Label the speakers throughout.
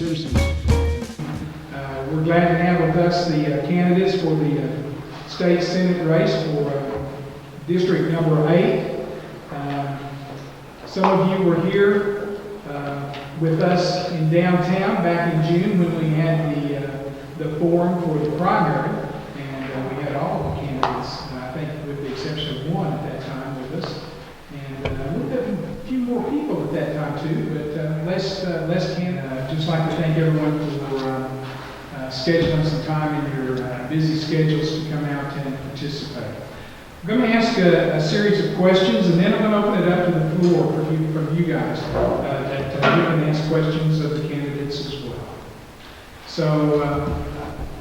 Speaker 1: commissioners. We're glad to have with us the candidates for the state senate race for district number 8. Some of you were here with us in downtown back in June when we had the forum for the primary, and we had all the candidates, I think with the exception of one at that time with us. And we had a few more people at that time too, but less candidates. Just like to thank everyone for scheduling some time in your busy schedules to come out and participate. I'm going to ask a series of questions, and then I'm going to open it up to the floor from you guys that you can ask questions of the candidates as well. So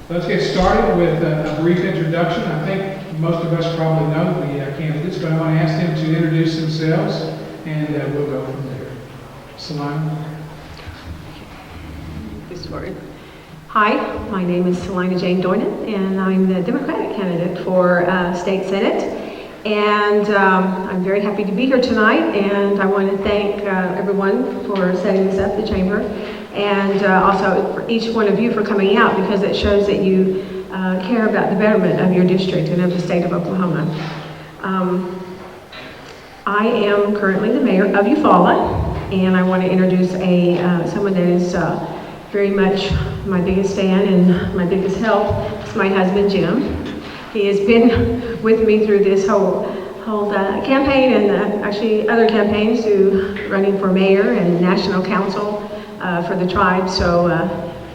Speaker 1: let's get started with a brief introduction. I think most of us probably know the candidates, but I want to ask them to introduce themselves, and we'll go from there. Salina.
Speaker 2: Hi, my name is Salina Jane Doynan, and I'm the Democratic candidate for State Senate. And I'm very happy to be here tonight, and I want to thank everyone for setting this up, the chamber, and also for each one of you for coming out, because it shows that you care about the betterment of your district and of the state of Oklahoma. I am currently the mayor of Eufaula, and I want to introduce someone that is very much my biggest fan and my biggest help. It's my husband, Jim. He has been with me through this whole campaign and actually other campaigns through running for mayor and national council for the tribe. So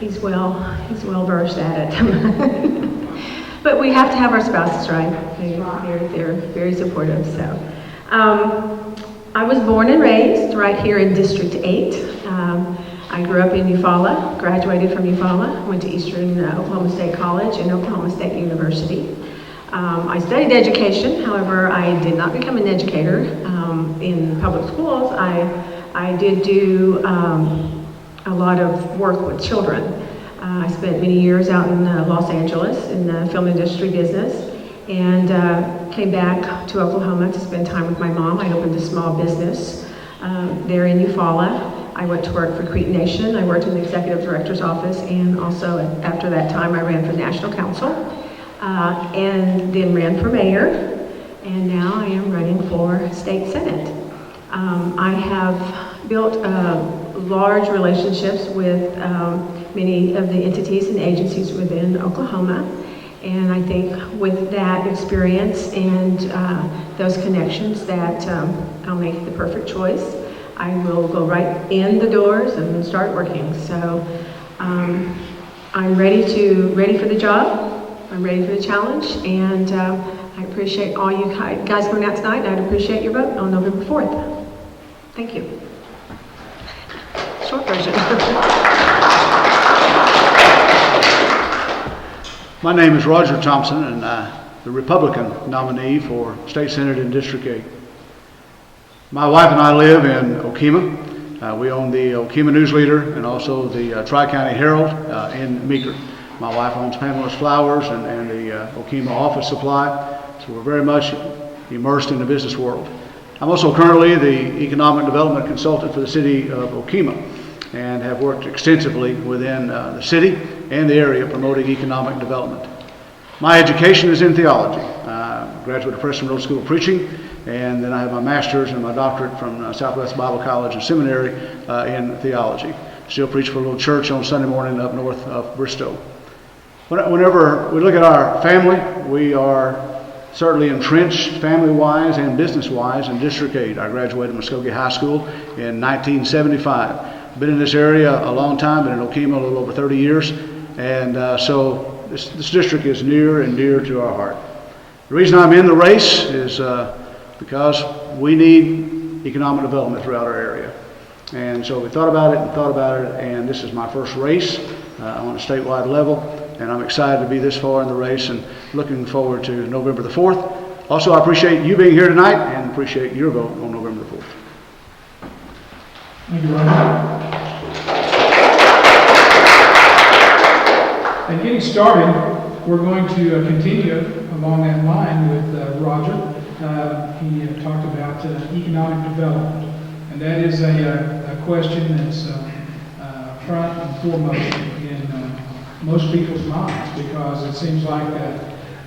Speaker 2: he's well versed at it. But we have to have our spouses, right? They're very supportive. So I was born and raised right here in District 8. I grew up in Eufaula, graduated from Eufaula, went to Eastern Oklahoma State College and Oklahoma State University. I studied education, however, I did not become an educator in public schools. I did do a lot of work with children. I spent many years out in Los Angeles in the film industry business, and came back to Oklahoma to spend time with my mom. I opened a small business there in Eufaula. I went to work for Creek Nation. I worked in the executive director's office, and also after that time I ran for national council, and then ran for mayor, and now I am running for state senate. I have built large relationships with many of the entities and agencies within Oklahoma, and I think with that experience and those connections that I'll make the perfect choice. I will go right in the doors and start working. So I'm ready for the job. I'm ready for the challenge, and I appreciate all you guys coming out tonight, and I'd appreciate your vote on November 4th. Thank you. Short version.
Speaker 3: My name is Roger Thompson, and the Republican nominee for State Senate in District 8. My wife and I live in Okemah. We own the Okemah News Leader and also the Tri-County Herald in Meeker. My wife owns Pamela's Flowers and the Okemah Office Supply, so we're very much immersed in the business world. I'm also currently the Economic Development Consultant for the city of Okemah, and have worked extensively within the city and the area promoting economic development. My education is in theology. Graduate of Preston Road School of Preaching, and then I have my master's and my doctorate from Southwest Bible College and Seminary in theology. Still preach for a little church on Sunday morning up north of Bristow. Whenever we look at our family, we are certainly entrenched family-wise and business-wise in District 8. I graduated from Muskogee High School in 1975. Been in this area a long time, been in Okemah a little over 30 years, and so this district is near and dear to our heart. The reason I'm in the race is because we need economic development throughout our area. And so we thought about it, and this is my first race on a statewide level, and I'm excited to be this far in the race and looking forward to November the 4th. Also, I appreciate you being here tonight and appreciate your vote on November the 4th.
Speaker 1: Thank you, Roger. And getting started, we're going to continue along that line with Roger. He talked about economic development, and that is a question that's front and foremost in most people's minds, because it seems like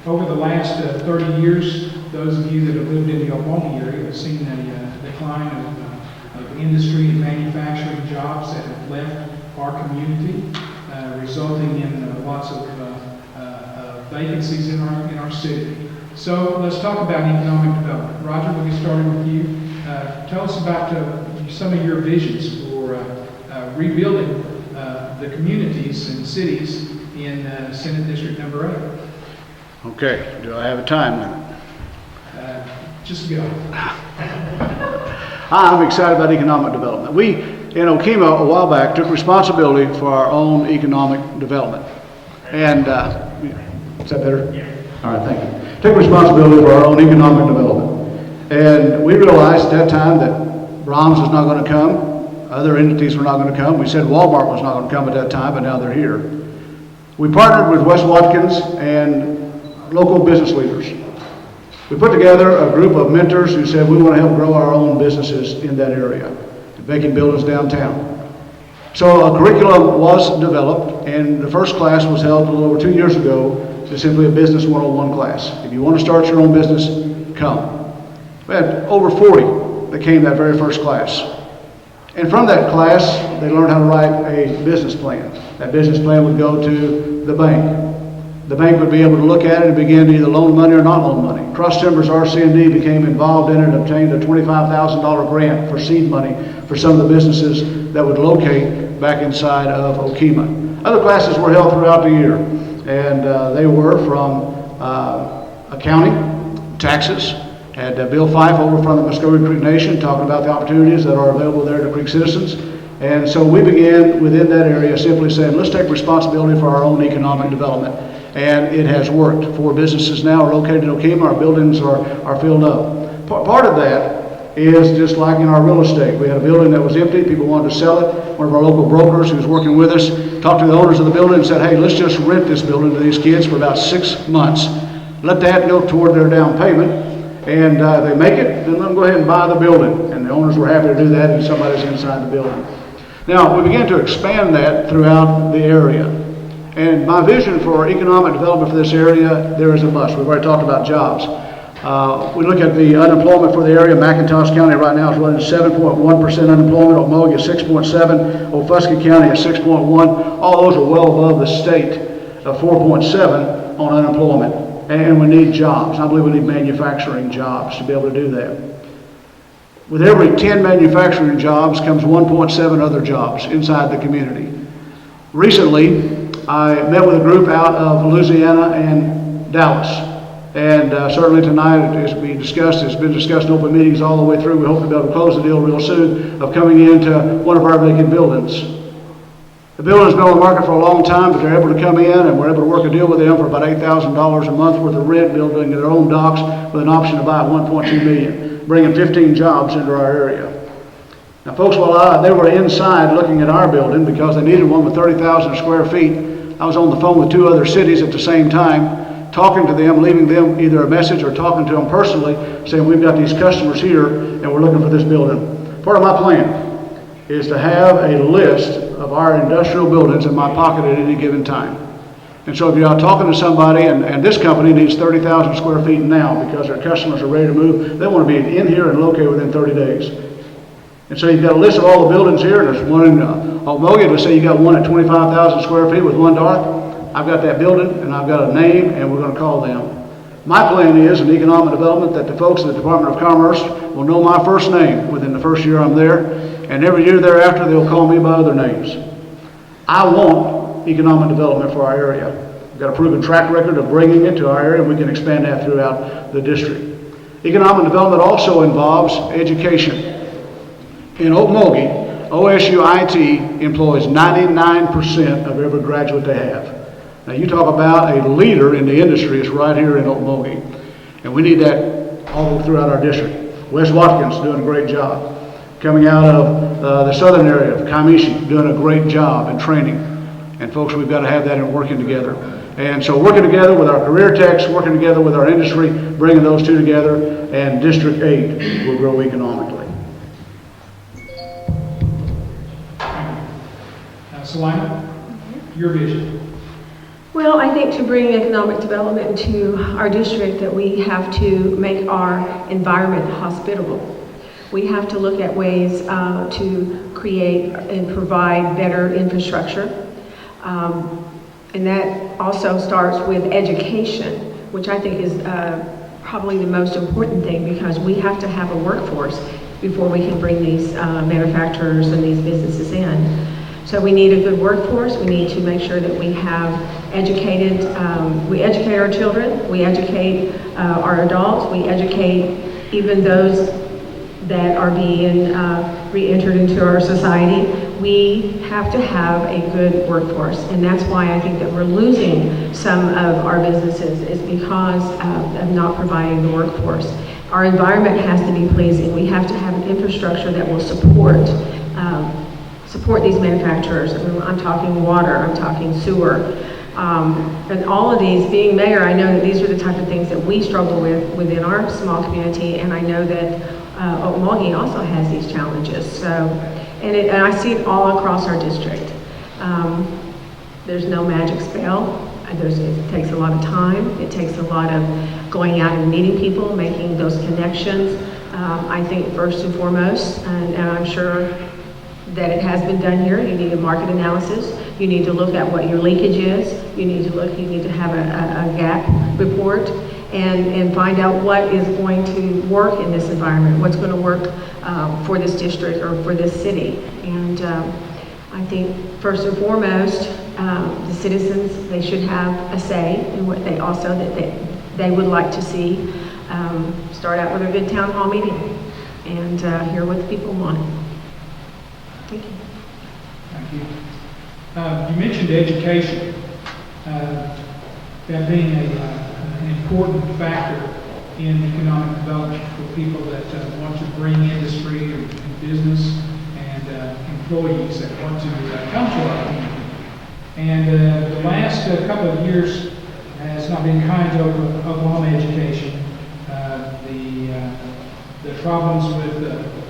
Speaker 1: over the last 30 years, those of you that have lived in the Okmulgee area have seen a decline of industry and manufacturing jobs that have left our community, resulting in lots of vacancies in our city. So let's talk about economic development. Roger, we'll get started with you. Tell us about some of your visions for rebuilding the communities and cities in Senate District Number 8.
Speaker 3: Okay, do I have a time limit?
Speaker 1: Just go.
Speaker 3: I'm excited about economic development. We, in Okmulgee, a while back, took responsibility for our own economic development. And, is that better? Yeah. All right, thank you. Took responsibility for our own economic development. And we realized at that time that Brahms was not going to come, other entities were not going to come. We said Walmart was not going to come at that time, but now they're here. We partnered with Wes Watkins and local business leaders. We put together a group of mentors who said we want to help grow our own businesses in that area, vacant buildings downtown. So a curriculum was developed, and the first class was held a little over 2 years ago. It's simply a Business 101 class. If you want to start your own business, come. We had over 40 that came that very first class. And from that class, they learned how to write a business plan. That business plan would go to the bank. The bank would be able to look at it and begin to either loan money or not loan money. Cross Timbers RC&D became involved in it and obtained a $25,000 grant for seed money for some of the businesses that would locate back inside of Okmulgee. Other classes were held throughout the year, and they were from accounting, taxes. Had Bill Fife over from the Muscogee Creek Nation talking about the opportunities that are available there to Creek citizens. And so we began within that area simply saying, let's take responsibility for our own economic development. And it has worked. 4 businesses now are located in Okmulgee. Our buildings are filled up. Part of that is just like in our real estate. We had a building that was empty. People wanted to sell it. One of our local brokers who was working with us talked to the owners of the building and said, hey, let's just rent this building to these kids for about 6 months. Let that go toward their down payment. And they make it, then let them go ahead and buy the building. And the owners were happy to do that, and somebody's inside the building. Now, we began to expand that throughout the area. And my vision for economic development for this area, there is a must. We've already talked about jobs. We look at the unemployment for the area. McIntosh County right now is running 7.1% unemployment. Okmulgee is 6.7%. Ofuskie County is 6.1%. All those are well above the state of 4.7% on unemployment. And we need jobs. I believe we need manufacturing jobs to be able to do that. With every 10 manufacturing jobs comes 1.7 other jobs inside the community. Recently, I met with a group out of Louisiana and Dallas. And certainly tonight it's been discussed in open meetings all the way through. We hope to be able to close the deal real soon of coming into one of our vacant buildings. The building's been on the market for a long time, but they're able to come in and we're able to work a deal with them for about $8,000 a month worth of rent, building their own docks with an option to buy at $1.2 million, bringing 15 jobs into our area. Now folks, while they were inside looking at our building because they needed one with 30,000 square feet, I was on the phone with 2 other cities at the same time, talking to them, leaving them either a message or talking to them personally, saying we've got these customers here and we're looking for this building. Part of my plan is to have a list of our industrial buildings in my pocket at any given time. And so if you're out talking to somebody and this company needs 30,000 square feet now because their customers are ready to move, they want to be in here and located within 30 days. And so you've got a list of all the buildings here, and there's one in Okmulgee. Let's say you got one at 25,000 square feet with 1 dark. I've got that building and I've got a name and we're going to call them. My plan is in economic development that the folks in the Department of Commerce will know my first name within the first year I'm there, and every year thereafter they'll call me by other names. I want economic development for our area. We've got a proven track record of bringing it to our area, and we can expand that throughout the district. Economic development also involves education. In Okmulgee, OSU IT employs 99% of every graduate they have. Now you talk about a leader in the industry, it's right here in Okmulgee. And we need that all throughout our district. Wes Watkins doing a great job. Coming out of the southern area of Kamishi, doing a great job in training. And folks, we've got to have that in working together. And so working together with our career techs, working together with our industry, bringing those two together, and District 8 will grow economically.
Speaker 1: Salina, your vision.
Speaker 2: Well, I think to bring economic development to our district that we have to make our environment hospitable. We have to look at ways to create and provide better infrastructure. And that also starts with education, which I think is probably the most important thing, because we have to have a workforce before we can bring these manufacturers and these businesses in. So we need a good workforce. We need to make sure that we have educated, we educate our children, we educate our adults, we educate even those that are being re-entered into our society. We have to have a good workforce, and that's why I think that we're losing some of our businesses, is because of not providing the workforce. Our environment has to be pleasing. We have to have an infrastructure that will support these manufacturers. I'm talking water, I'm talking sewer, and all of these. Being mayor, I know that these are the type of things that we struggle with within our small community, and I know that Okmulgee also has these challenges. So, and I see it all across our district. There's no magic spell. It takes a lot of time. It takes a lot of going out and meeting people, making those connections. I think first and foremost, and I'm sure that it has been done here, you need a market analysis. You need to look at what your leakage is. You need to have a gap report and find out what is going to work in this environment, what's going to work for this district or for this city. And I think first and foremost, the citizens, they should have a say in what they also, that they would like to see. Start out with a good town hall meeting and hear what the people want. Thank you.
Speaker 1: Thank you. You mentioned education, that being an important factor in economic development for people that want to bring industry and business and employees that want to come to our community. And the last couple of years has not been kind to Oklahoma education. The problems with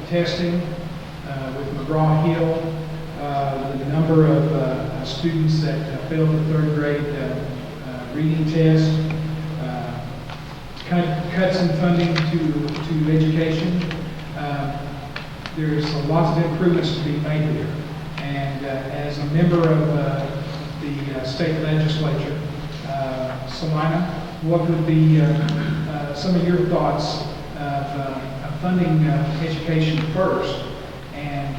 Speaker 1: testing, with McGraw-Hill, the number of students that failed the third grade reading test, cuts in funding to education. There's lots of improvements to be made there. And as a member of the state legislature, Salina, what would be some of your thoughts of funding education first and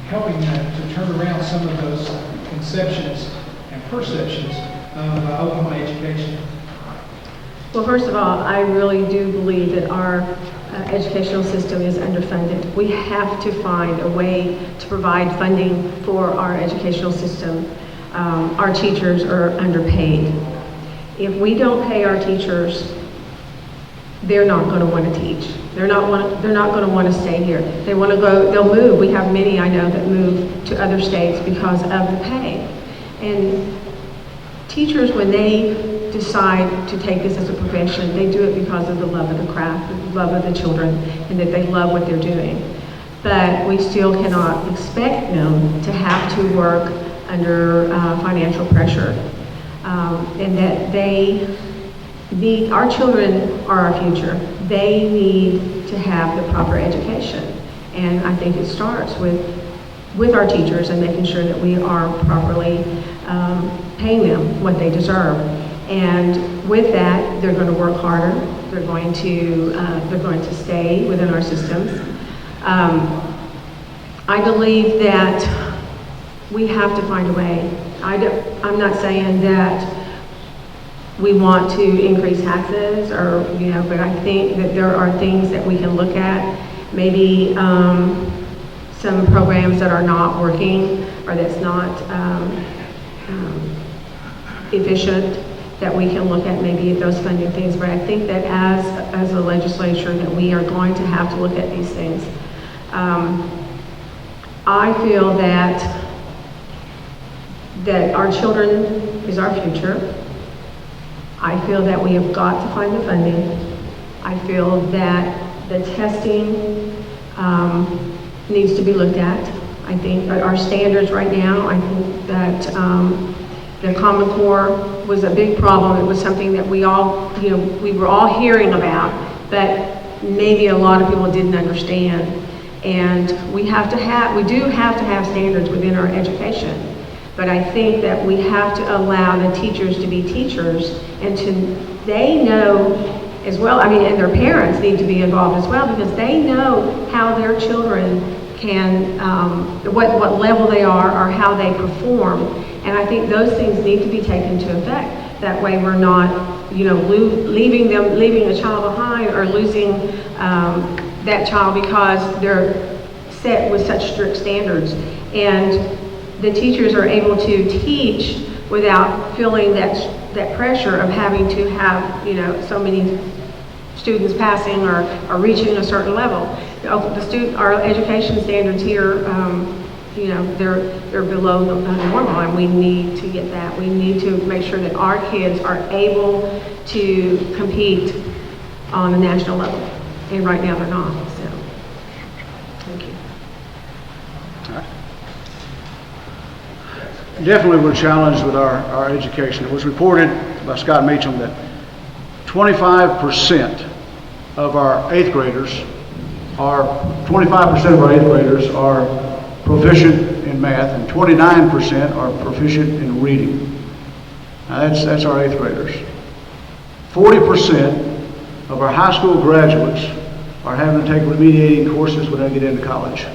Speaker 1: helping to turn around some of those conceptions and perceptions of Oklahoma education?
Speaker 2: Well, first of all, I really do believe that our educational system is underfunded. We have to find a way to provide funding for our educational system. Our teachers are underpaid. If we don't pay our teachers, they're not going to want to teach. They're not going to want to stay here. They want to go, they'll move. We have many, I know, that move to other states because of the pay. And teachers, when they decide to take this as a profession, they do it because of the love of the craft, the love of the children, and that they love what they're doing. But we still cannot expect them to have to work under financial pressure. And that our children are our future. They need to have the proper education. And I think it starts with our teachers and making sure that we are properly paying them what they deserve. And with that, they're going to work harder. They're going to stay within our systems. I believe that we have to find a way. I'm not saying that we want to increase taxes or, but I think that there are things that we can look at. Maybe some programs that are not working or that's not efficient, that we can look at maybe those funding things. But I think that as a legislature that we are going to have to look at these things. I feel that our children is our future. I feel that we have got to find the funding. I feel that the testing needs to be looked at. I think our standards right now, I think that the Common Core was a big problem. It was something that we all, we were all hearing about, but maybe a lot of people didn't understand. And we do have to have standards within our education. But I think that we have to allow the teachers to be teachers, and they know as well, and their parents need to be involved as well, because they know how their children can, what level they are or how they perform. And I think those things need to be taken into effect. That way we're not, leaving a child behind or losing that child because they're set with such strict standards. And the teachers are able to teach without feeling that pressure of having to have, so many students passing or reaching a certain level. Our education standards here, they're below the normal, and we need to get that. We need to make sure that our kids are able to compete on the national level. And right now they're not, so, thank you.
Speaker 3: Definitely we're challenged with our education. It was reported by Scott Meacham that 25% of our eighth graders are proficient in math, and 29% are proficient in reading. Now that's our eighth graders. 40% of our high school graduates are having to take remediating courses when they get into college.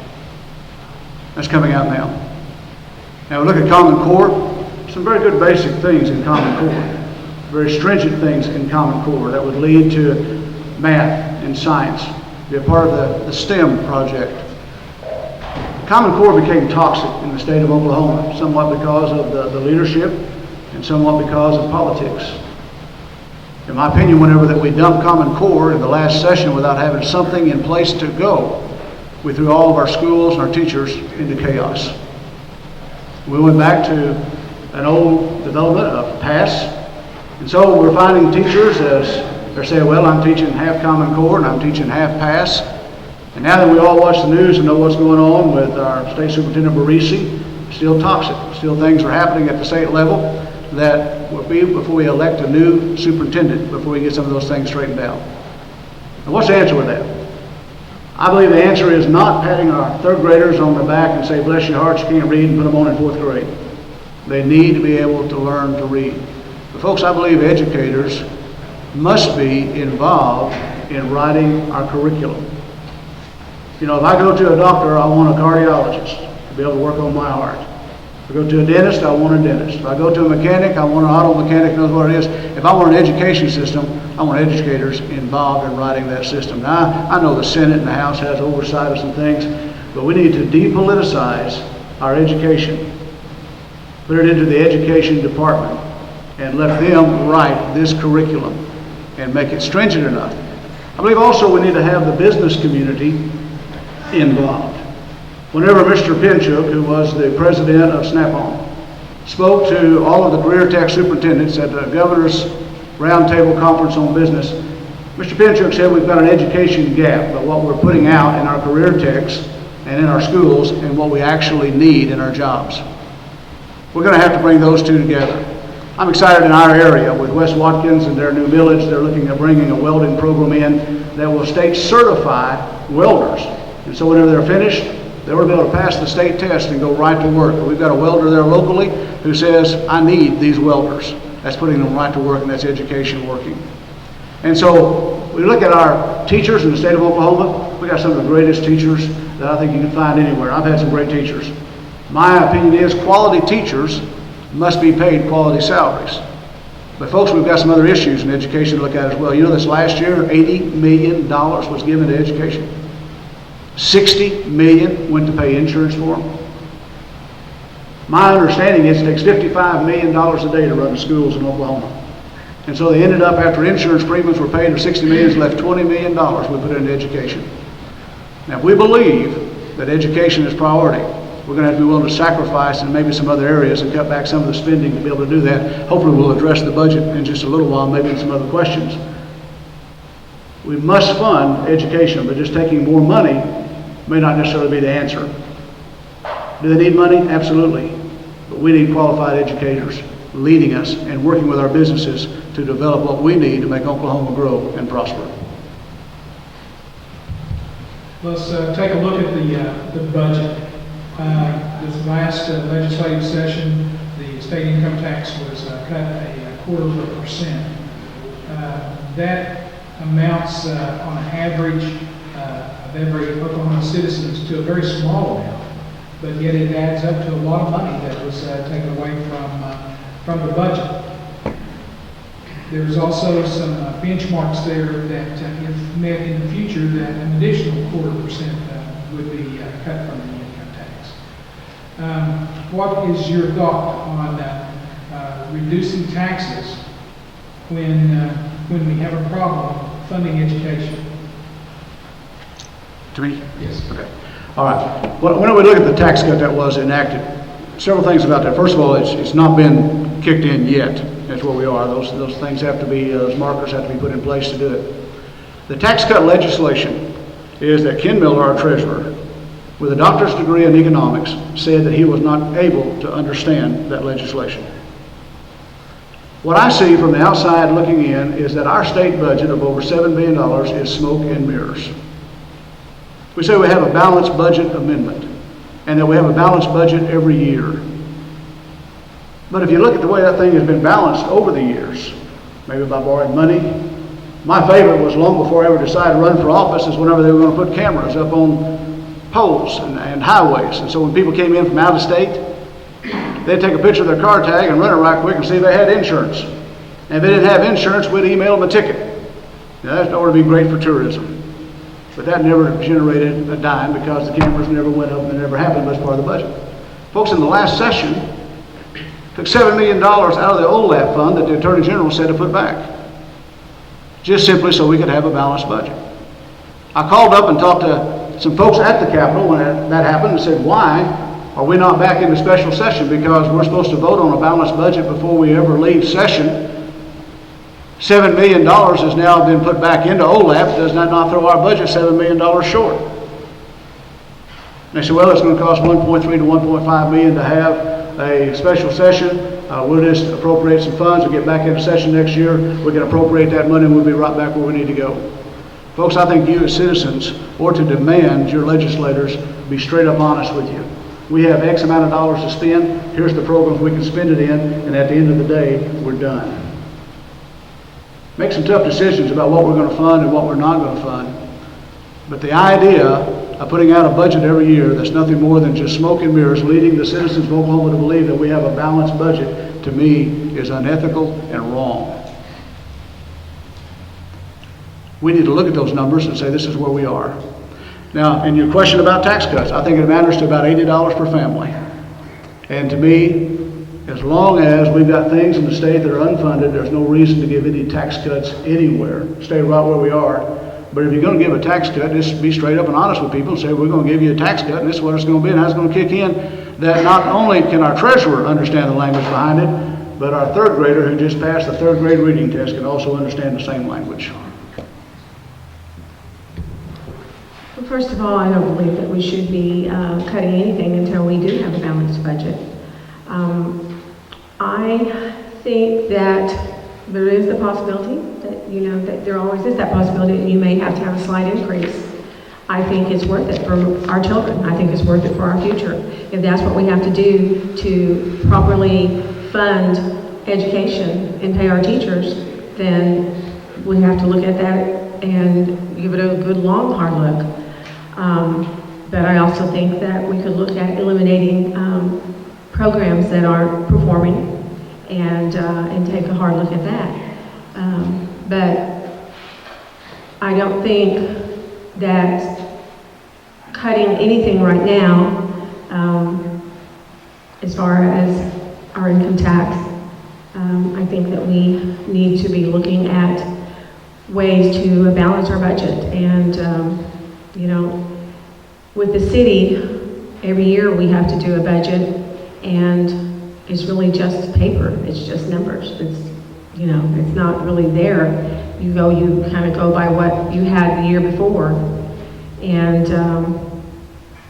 Speaker 3: That's coming out now. Now we look at Common Core, some very good basic things in Common Core, very stringent things in Common Core that would lead to math and science, be a part of the STEM project. Common Core became toxic in the state of Oklahoma, somewhat because of the leadership and somewhat because of politics. In my opinion, whenever that we dumped Common Core in the last session without having something in place to go, we threw all of our schools and our teachers into chaos. We went back to an old development of pass, and so we're finding teachers as they're saying, well, I'm teaching half Common Core and I'm teaching half pass. And now that we all watch the news and know what's going on with our State Superintendent Barisi, still toxic. Still things are happening at the state level that will be before we elect a new superintendent, before we get some of those things straightened out. And what's the answer with that? I believe the answer is not patting our third graders on the back and say, bless your hearts, you can't read, and put them on in fourth grade. They need to be able to learn to read. But folks, I believe educators must be involved in writing our curriculum. If I go to a doctor, I want a cardiologist to be able to work on my heart. If I go to a dentist, I want a dentist. If I go to a mechanic, I want an auto mechanic who knows what it is. If I want an education system, I want educators involved in writing that system. Now, I know the Senate and the House has oversight of some things, but we need to depoliticize our education. Put it into the education department and let them write this curriculum and make it stringent enough. I believe also we need to have the business community involved. Whenever Mr. Pinchuk, who was the president of Snap-on, spoke to all of the career tech superintendents at the Governor's Roundtable Conference on Business, Mr. Pinchuk said we've got an education gap, but what we're putting out in our career techs and in our schools and what we actually need in our jobs. We're going to have to bring those two together. I'm excited in our area with West Watkins and their new village. They're looking at bringing a welding program in that will state certify welders. And so whenever they're finished, they will be able to pass the state test and go right to work. But we've got a welder there locally who says, I need these welders. That's putting them right to work, and that's education working. And so we look at our teachers in the state of Oklahoma. We got some of the greatest teachers that I think you can find anywhere. I've had some great teachers. My opinion is quality teachers must be paid quality salaries. But folks, we've got some other issues in education to look at as well. This last year, $80 million was given to education. $60 million went to pay insurance for them. My understanding is it takes $55 million a day to run the schools in Oklahoma. And so they ended up, after insurance premiums were paid, of $60 million, left $20 million we put into education. Now, if we believe that education is priority, we're going to have to be willing to sacrifice in maybe some other areas and cut back some of the spending to be able to do that. Hopefully we'll address the budget in just a little while, maybe in some other questions. We must fund education, but just taking more money may not necessarily be the answer. Do they need money? Absolutely. But we need qualified educators leading us and working with our businesses to develop what we need to make Oklahoma grow and prosper.
Speaker 1: Let's take a look at the budget. This last legislative session, the state income tax was cut a 0.25%. That amounts on an average of every Oklahoma citizens to a very small amount, but yet it adds up to a lot of money that was taken away from the budget. There's also some benchmarks there that if met in the future, that an additional 0.25% would be cut from the income tax. What is your thought on reducing taxes when we have a problem funding education?
Speaker 3: To me?
Speaker 1: Yes.
Speaker 3: Okay. All right. Well, when we look at the tax cut that was enacted, several things about that. First of all, it's not been kicked in yet. That's where we are. Those things have to be, those markers have to be put in place to do it. The tax cut legislation is that Ken Miller, our treasurer, with a doctor's degree in economics, said that he was not able to understand that legislation. What I see from the outside looking in is that our state budget of over $7 billion is smoke and mirrors. We say we have a balanced budget amendment and that we have a balanced budget every year. But if you look at the way that thing has been balanced over the years, maybe by borrowing money, my favorite was long before I ever decided to run for office is whenever they were going to put cameras up on poles and highways. And so when people came in from out of state, they'd take a picture of their car tag and run it right quick and see if they had insurance. And if they didn't have insurance, we'd email them a ticket. Now that ought to be great for tourism. But that never generated a dime because the cameras never went up and it never happened as part of the budget. Folks, in the last session, took $7 million out of the OLAP fund that the Attorney General said to put back. Just simply so we could have a balanced budget. I called up and talked to some folks at the Capitol when that happened and said, why are we not back into special session? Because we're supposed to vote on a balanced budget before we ever leave session. $7 million has now been put back into OLAP. Does that not throw our budget $7 million short? And they said, well, it's going to cost $1.3 to $1.5 million to have a special session. We'll just appropriate some funds. We'll get back into session next year. We can appropriate that money and we'll be right back where we need to go. Folks, I think you as citizens ought to demand your legislators be straight up honest with you. We have X amount of dollars to spend. Here's the programs we can spend it in, and at the end of the day, we're done. Make some tough decisions about what we're going to fund and what we're not going to fund. But the idea of putting out a budget every year that's nothing more than just smoke and mirrors, leading the citizens of Oklahoma to believe that we have a balanced budget, to me, is unethical and wrong. We need to look at those numbers and say this is where we are. Now, in your question about tax cuts, I think it matters to about $80 per family. And to me, as long as we've got things in the state that are unfunded, there's no reason to give any tax cuts anywhere. Stay right where we are. But if you're going to give a tax cut, just be straight up and honest with people and say, we're going to give you a tax cut, and this is what it's going to be, and how it's going to kick in. That not only can our treasurer understand the language behind it, but our third grader who just passed the third grade reading test can also understand the same language.
Speaker 2: Well, first of all, I don't believe that we should be cutting anything until we do have a balanced budget. I think that there is the possibility that, that there always is that possibility that you may have to have a slight increase. I think it's worth it for our children. I think it's worth it for our future. If that's what we have to do to properly fund education and pay our teachers, then we have to look at that and give it a good, long, hard look. But I also think that we could look at eliminating programs that aren't performing and take a hard look at that. But I don't think that cutting anything right now, as far as our income tax, I think that we need to be looking at ways to balance our budget. And, with the city, every year we have to do a budget, and it's really just paper. It's just numbers. It's not really there. You kind of go by what you had the year before. And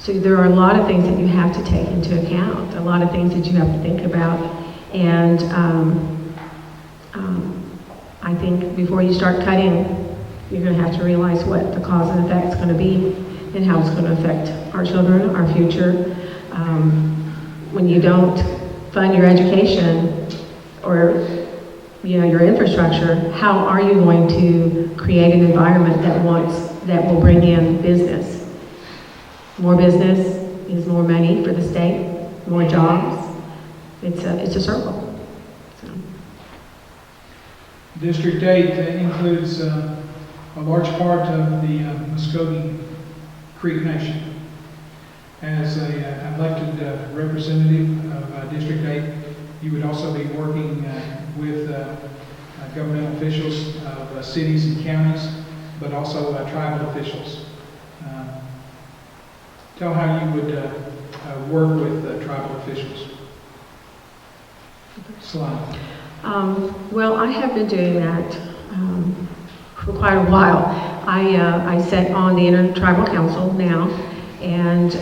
Speaker 2: So there are a lot of things that you have to take into account, a lot of things that you have to think about. And I think before you start cutting, you're going to have to realize what the cause and effect is going to be and how it's going to affect our children, our future. When you don't fund your education or your infrastructure, how are you going to create an environment that will bring in business? More business is more money for the state, more jobs. It's a circle. So.
Speaker 1: District 8 includes a large part of the Muskogee Creek Nation. As an elected representative of District 8, you would also be working with governmental officials of cities and counties, but also tribal officials. Tell how you would work with tribal officials. Slide.
Speaker 2: Well, I have been doing that for quite a while. I sit on the Intertribal Council now, and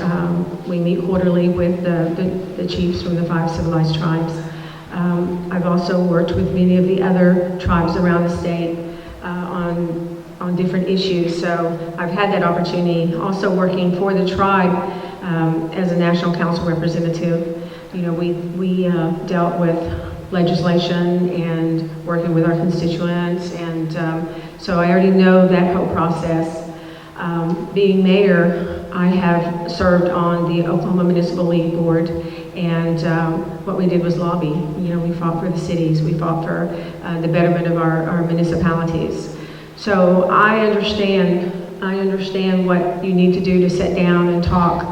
Speaker 2: we meet quarterly with the chiefs from the 5 civilized tribes. I've also worked with many of the other tribes around the state on different issues, so I've had that opportunity. Also working for the tribe as a National Council representative. We dealt with legislation and working with our constituents, and so I already know that whole process. Being mayor, I have served on the Oklahoma Municipal League Board, and what we did was lobby. We fought for the cities, we fought for the betterment of our municipalities. So I understand what you need to do to sit down and talk,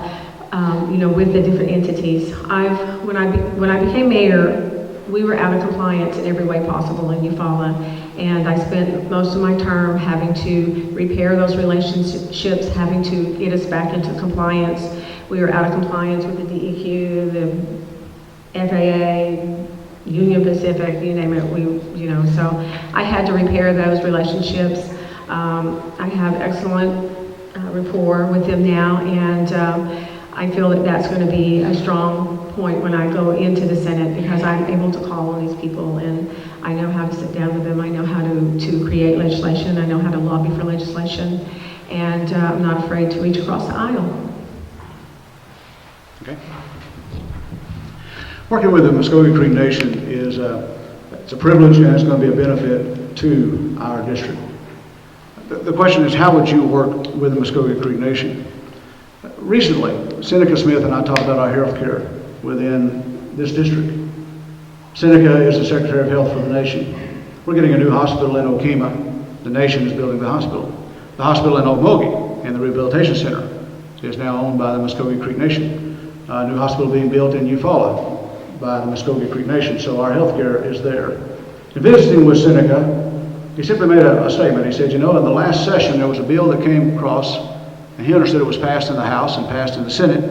Speaker 2: with the different entities. When I became mayor, we were out of compliance in every way possible in Eufaula, and I spent most of my term having to repair those relationships, having to get us back into compliance. We were out of compliance with the DEQ, the FAA, Union Pacific, you name it. So I had to repair those relationships. I have excellent rapport with them now, and I feel that that's going to be a strong point when I go into the Senate, because I'm able to call on these people, and I know how to sit down with them. I know how to create legislation. I know how to lobby for legislation, and I'm not afraid to reach across the aisle.
Speaker 3: Okay. Working with the Muskogee Creek Nation is it's a privilege, and it's going to be a benefit to our district. The question is, how would you work with the Muskogee Creek Nation? Recently, Seneca Smith and I talked about our health care within this district. Seneca is the Secretary of Health for the nation. We're getting a new hospital in Okemah. The nation is building the hospital. The hospital in Okmulgee and the rehabilitation center is now owned by the Muskogee Creek Nation. A new hospital being built in Eufaula by the Muskogee Creek Nation, so our health care is there. In visiting with Seneca, he simply made a statement. He said, in the last session there was a bill that came across, and he understood it was passed in the House and passed in the Senate,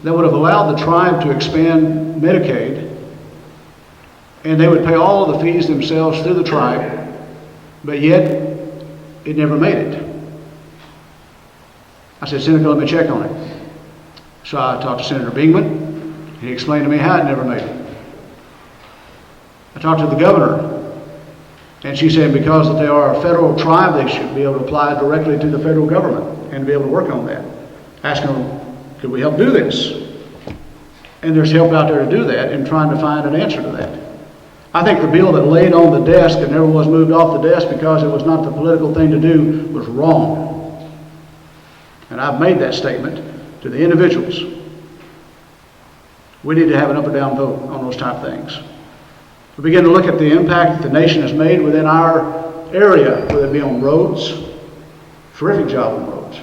Speaker 3: that would have allowed the tribe to expand Medicaid, and they would pay all of the fees themselves through the tribe, but yet it never made it. I said, Seneca, let me check on it. So I talked to Senator Bingman. He explained to me how it never made it. I talked to the governor, and she said because that they are a federal tribe, they should be able to apply directly to the federal government and be able to work on that. Asking them, could we help do this? And there's help out there to do that and trying to find an answer to that. I think the bill that laid on the desk and never was moved off the desk because it was not the political thing to do was wrong. And I've made that statement to the individuals. We need to have an up or down vote on those type of things. We begin to look at the impact that the nation has made within our area, whether it be on roads, terrific job on roads.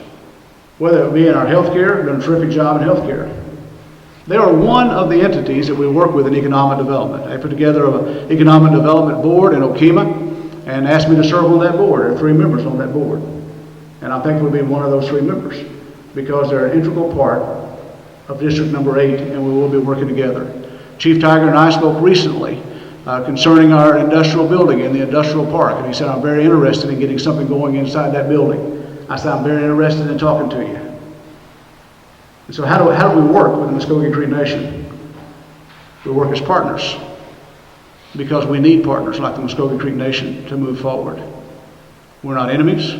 Speaker 3: Whether it be in our health care, done a terrific job in health care. They are one of the entities that we work with in economic development. They put together an economic development board in Okemah and asked me to serve on that board. There are 3 members on that board. And I think we'll be one of those 3 members because they're an integral part of District Number 8, and we will be working together. Chief Tiger and I spoke recently concerning our industrial building in the industrial park, and he said, I'm very interested in getting something going inside that building. I said, I'm very interested in talking to you. And so how do we work with the Muskogee Creek Nation? We work as partners because we need partners like the Muskogee Creek Nation to move forward. We're not enemies.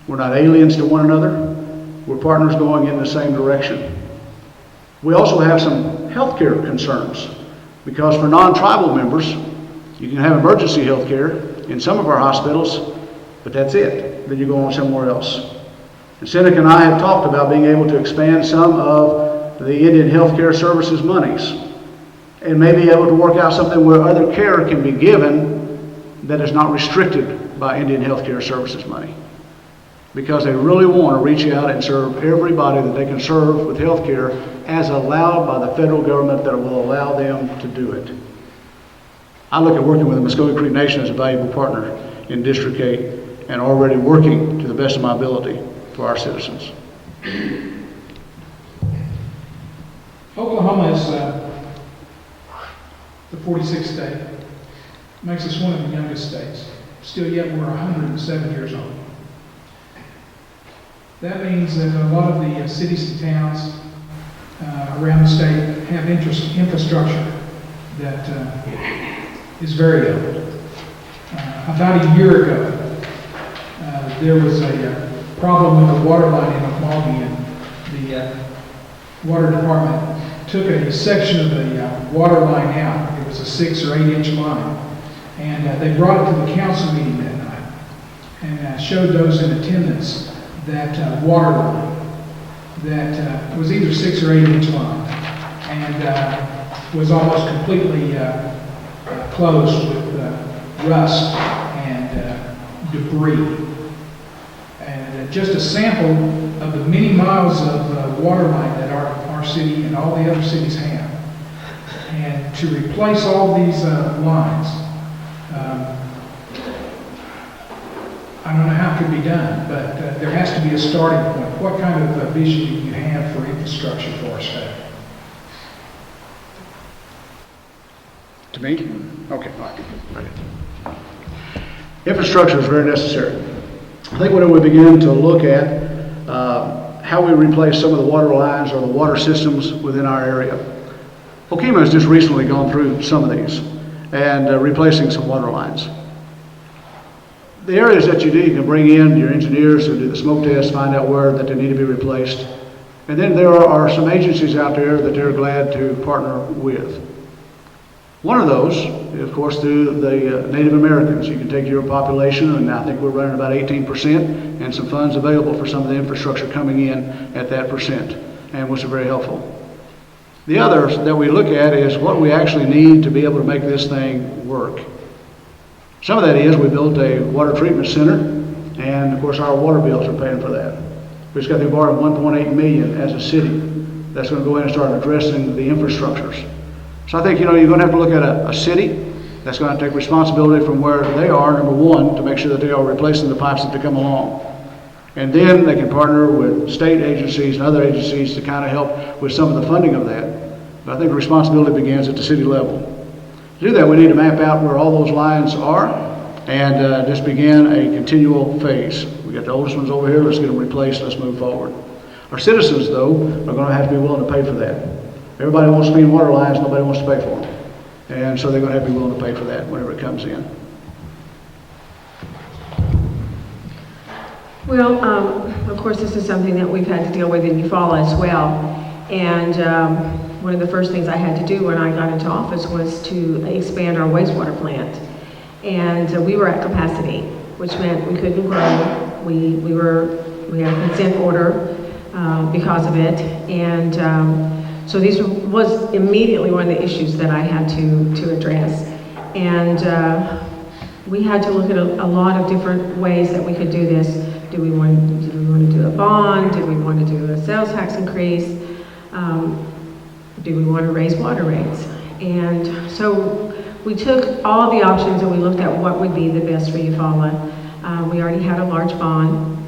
Speaker 3: We're not aliens to one another. We're partners going in the same direction. We also have some healthcare concerns because for non-tribal members, you can have emergency health care in some of our hospitals, but that's it. Then you go on somewhere else. And Seneca and I have talked about being able to expand some of the Indian Healthcare Services monies and maybe able to work out something where other care can be given that is not restricted by Indian Healthcare Services money. Because they really want to reach out and serve everybody that they can serve with health care as allowed by the federal government that will allow them to do it. I look at working with the Muskogee Creek Nation as a valuable partner in District 8 and already working to the best of my ability for our citizens.
Speaker 1: Oklahoma is the 46th state. Makes us one of the youngest states. Still yet we're 107 years old. That means that a lot of the cities and towns around the state have infrastructure that is very old. About a year ago, there was a problem with the water line in Okmulgee, and the water department took a section of the water line out. It was a 6 or 8 inch line, and they brought it to the council meeting that night and showed those in attendance that water line that was either 6 or 8 inch line and was almost completely closed with rust and debris. And just a sample of the many miles of water line that our city and all the other cities have. And to replace all these lines, I don't know how it could be done, but there has to be a starting point. What kind of vision do you have for infrastructure for our state?
Speaker 3: To me? Okay, all right. Infrastructure is very necessary. I think when we begin to look at how we replace some of the water lines or the water systems within our area, Okmulgee has just recently gone through some of these and replacing some water lines. The areas that you do, you can bring in your engineers who do the smoke test, find out where that they need to be replaced. And then there are some agencies out there that they're glad to partner with. One of those is, of course, through the Native Americans. You can take your population, and I think we're running about 18%, and some funds available for some of the infrastructure coming in at that percent, and which is very helpful. The others that we look at is what we actually need to be able to make this thing work. Some of that is we built a water treatment center, and of course our water bills are paying for that. We just got to borrow $1.8 million as a city. That's going to go in and start addressing the infrastructures. So I think, you're going to have to look at a city that's going to take responsibility from where they are, number one, to make sure that they are replacing the pipes that come along. And then they can partner with state agencies and other agencies to kind of help with some of the funding of that. But I think the responsibility begins at the city level. To do that, we need to map out where all those lines are and just begin a continual phase. We got the oldest ones over here, let's get them replaced, let's move forward. Our citizens, though, are going to have to be willing to pay for that. Everybody wants to be in water lines, nobody wants to pay for them. And so they're going to have to be willing to pay for that whenever it comes in.
Speaker 2: Well, of course, this is something that we've had to deal with in Eufaula as well. And one of the first things I had to do when I got into office was to expand our wastewater plant. And we were at capacity, which meant we couldn't grow. We had a consent order because of it. And so this was immediately one of the issues that I had to address. And we had to look at a lot of different ways that we could do this. Did we want to do a bond? Did we want to do a sales tax increase? Did we want to raise water rates? And so we took all the options and we looked at what would be the best for Eufaula. We already had a large bond,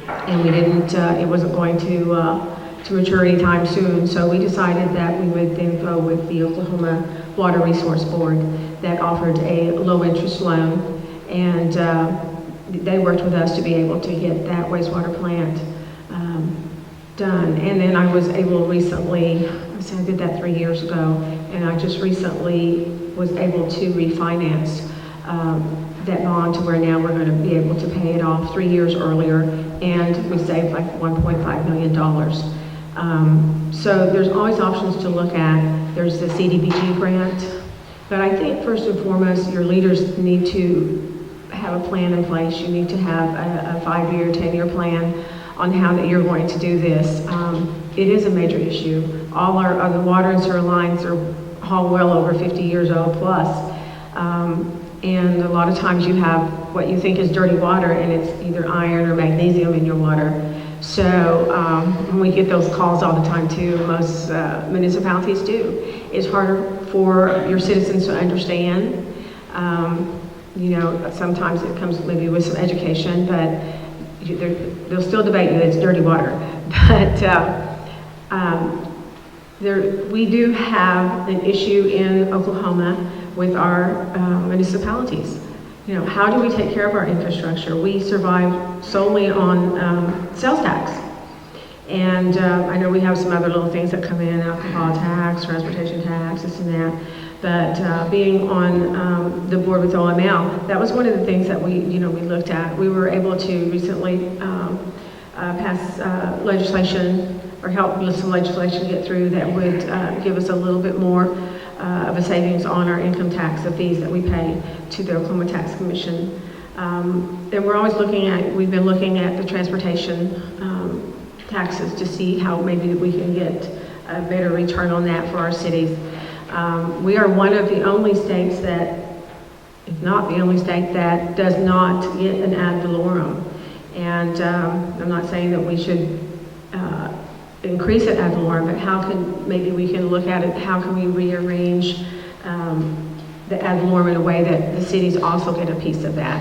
Speaker 2: and we didn't. It wasn't going to mature anytime soon. So we decided that we would then go with the Oklahoma Water Resource Board that offered a low interest loan, and they worked with us to be able to get that wastewater plant done. And then I was able recently, I did that 3 years ago, and I just recently was able to refinance that bond to where now we're going to be able to pay it off 3 years earlier, and we saved like $1.5 million. So there's always options to look at. There's the CDBG grant, but I think first and foremost, your leaders need to have a plan in place. You need to have a 5-year, 10-year plan on how that you're going to do this. It is a major issue. All our other water and sewer lines are all well over 50 years old plus. And a lot of times you have what you think is dirty water, and it's either iron or magnesium in your water. So we get those calls all the time too. Most municipalities do. It's harder for your citizens to understand. You know, sometimes it comes maybe with some education, but they'll still debate that it's dirty water. But we do have an issue in Oklahoma with our municipalities. You know, how do we take care of our infrastructure? We survive solely on sales tax. And I know we have some other little things that come in, alcohol tax, transportation tax, this and that. But being on the board with OML, that was one of the things that we looked at. We were able to recently pass legislation, or help with some legislation get through that would give us a little bit more of a savings on our income tax, the fees that we pay to the Oklahoma Tax Commission. And we're always we've been looking at the transportation taxes to see how maybe we can get a better return on that for our cities. We are one of the only states that, if not the only state, that does not get an ad valorem. And I'm not saying that we should increase it ad valorem, but how can, maybe we can look at it, how can we rearrange the ad valorem in a way that the cities also get a piece of that.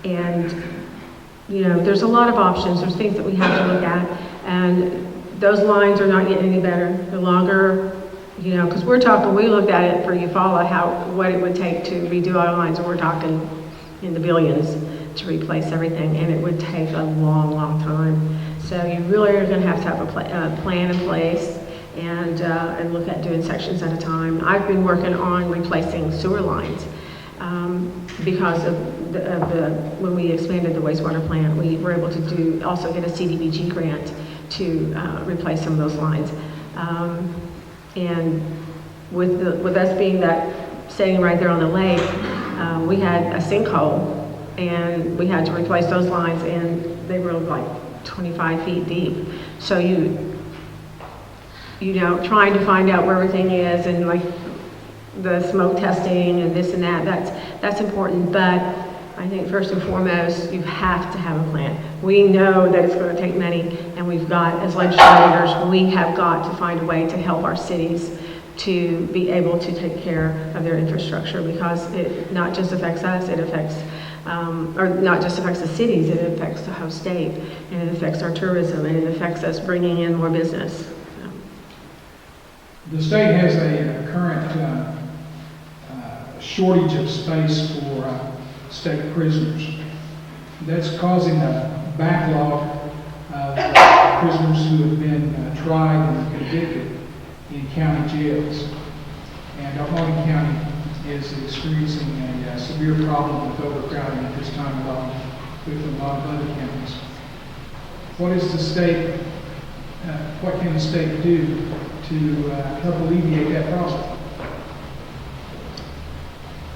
Speaker 2: And you know, there's a lot of options, there's things that we have to look at, and those lines are not getting any better. The longer, you know, because we looked at it for Eufaula, what it would take to redo our lines, and we're talking in the billions to replace everything, and it would take a long, long time. So you really are going to have a plan in place, and look at doing sections at a time. I've been working on replacing sewer lines because of when we expanded the wastewater plant, we were able to also get a CDBG grant to replace some of those lines. And with us being sitting right there on the lake, we had a sinkhole, and we had to replace those lines, and they were like 25 feet deep. So you know, trying to find out where everything is, and like the smoke testing and this and that's important. But I think first and foremost, you have to have a plan. We know that it's going to take money, and we've got, as legislators, we have got to find a way to help our cities to be able to take care of their infrastructure, because it not just affects us, it affects, or not just affects the cities, it affects the whole state, and it affects our tourism, and it affects us bringing in more business.
Speaker 1: The state has a current shortage of space for state prisoners. That's causing a backlog of prisoners who have been tried and convicted in county jails. And Okmulgee County is experiencing a severe problem with overcrowding at this time, along with a lot of other counties. What is the state, what can the state do to help alleviate that problem?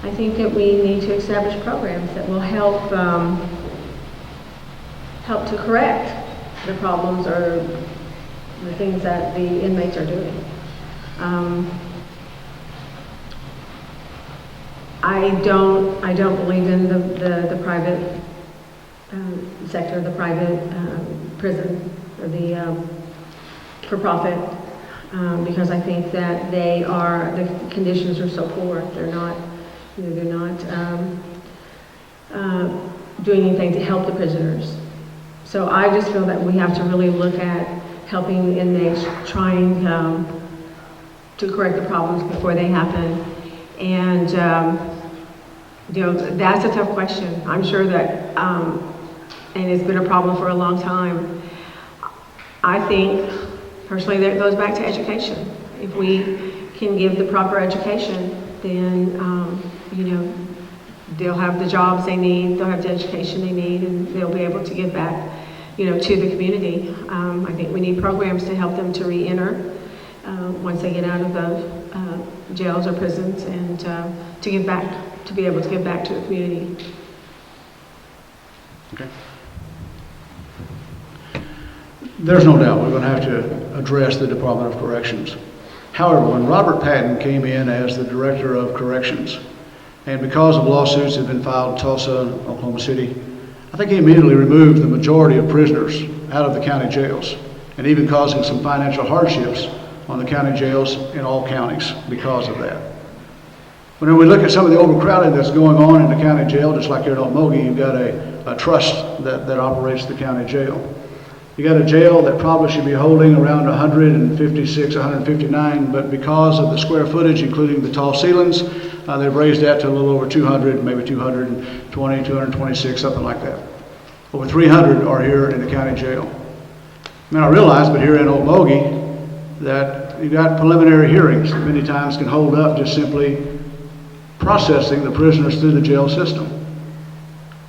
Speaker 2: I think that we need to establish programs that will help to correct the problems or the things that the inmates are doing. I don't believe in the private sector, the private prison, or the for-profit, because I think that the conditions are so poor. They're not doing anything to help the prisoners. So I just feel that we have to really look at helping inmates, trying to correct the problems before they happen. And you know, that's a tough question. I'm sure that, and it's been a problem for a long time. I think personally that it goes back to education. If we can give the proper education, then, you know, they'll have the jobs they need, they'll have the education they need, and they'll be able to give back, you know, to the community. I think we need programs to help them to re-enter once they get out of the jails or prisons, and to give back, to be able to give back to the community.
Speaker 3: Okay. There's no doubt we're going to have to address the Department of Corrections. However, when Robert Patton came in as the Director of Corrections, and because of lawsuits that have been filed in Tulsa and Oklahoma City, I think he immediately removed the majority of prisoners out of the county jails, and even causing some financial hardships on the county jails in all counties because of that. When we look at some of the overcrowding that's going on in the county jail, just like here at Okmulgee, you've got a trust that operates the county jail. You got a jail that probably should be holding around 156, 159, but because of the square footage, including the tall ceilings, they've raised that to a little over 200, maybe 220, 226, something like that. Over 300 are here in the county jail. Now I realize, but here in Okmulgee, that you've got preliminary hearings that many times can hold up just simply processing the prisoners through the jail system.